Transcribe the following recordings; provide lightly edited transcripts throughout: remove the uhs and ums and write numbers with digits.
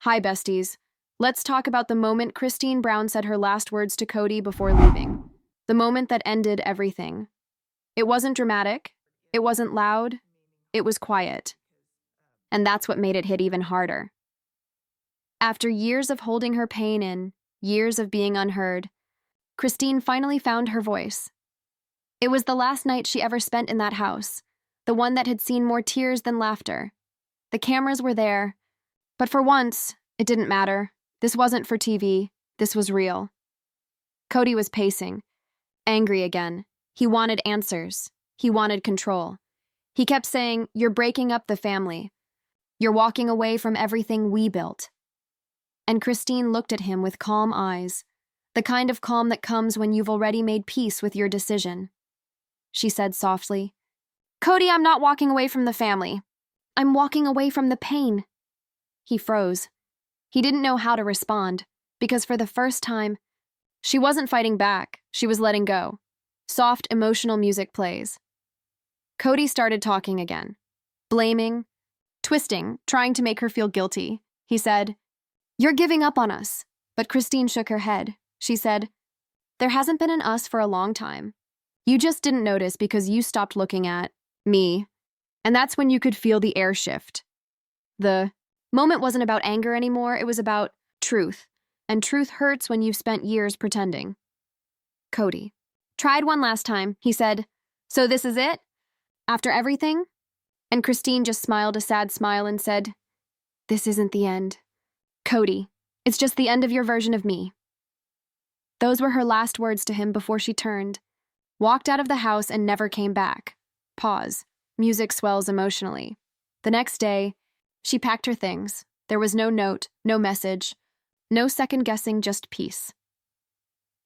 Hi, besties. Let's talk about the moment Christine Brown said her last words to Kody before leaving. The moment that ended everything. It wasn't dramatic. It wasn't loud. It was quiet. And that's what made it hit even harder. After years of holding her pain in, years of being unheard, Christine finally found her voice. It was the last night she ever spent in that house, the one that had seen more tears than laughter. The cameras were there, but for once, it didn't matter. This wasn't for TV. This was real. Kody was pacing, angry again. He wanted answers. He wanted control. He kept saying, "You're breaking up the family. You're walking away from everything we built." And Christine looked at him with calm eyes, the kind of calm that comes when you've already made peace with your decision. She said softly, "Kody, I'm not walking away from the family. I'm walking away from the pain." He froze. He didn't know how to respond, because for the first time, she wasn't fighting back, she was letting go. Soft, emotional music plays. Kody started talking again, blaming, twisting, trying to make her feel guilty. He said, "You're giving up on us." But Christine shook her head. She said, "There hasn't been an us for a long time. You just didn't notice because you stopped looking at me." And that's when you could feel the air shift. The moment wasn't about anger anymore, it was about truth. And truth hurts when you've spent years pretending. Kody tried one last time. He said, "So this is it? After everything?" And Christine just smiled a sad smile and said, "This isn't the end. Kody, it's just the end of your version of me." Those were her last words to him before she turned, walked out of the house and never came back. Pause. Music swells emotionally. The next day, she packed her things. There was no note, no message, no second guessing, just peace.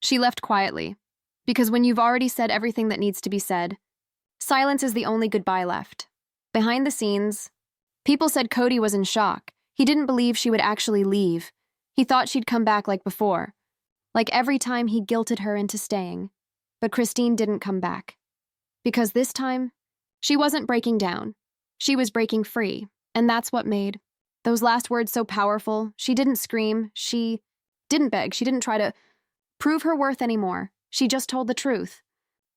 She left quietly, because when you've already said everything that needs to be said, silence is the only goodbye left. Behind the scenes, people said Kody was in shock. He didn't believe she would actually leave. He thought she'd come back like before, like every time he guilted her into staying. But Christine didn't come back. Because this time, she wasn't breaking down. She was breaking free, and that's what made those last words so powerful. She didn't scream. She didn't beg. She didn't try to prove her worth anymore. She just told the truth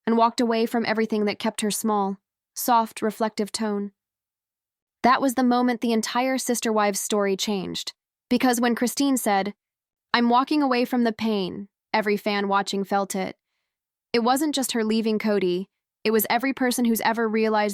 and walked away from everything that kept her small, soft, reflective tone. That was the moment the entire Sister Wives story changed. Because when Christine said, "I'm walking away from the pain," every fan watching felt it. It wasn't just her leaving Kody. It was every person who's ever realized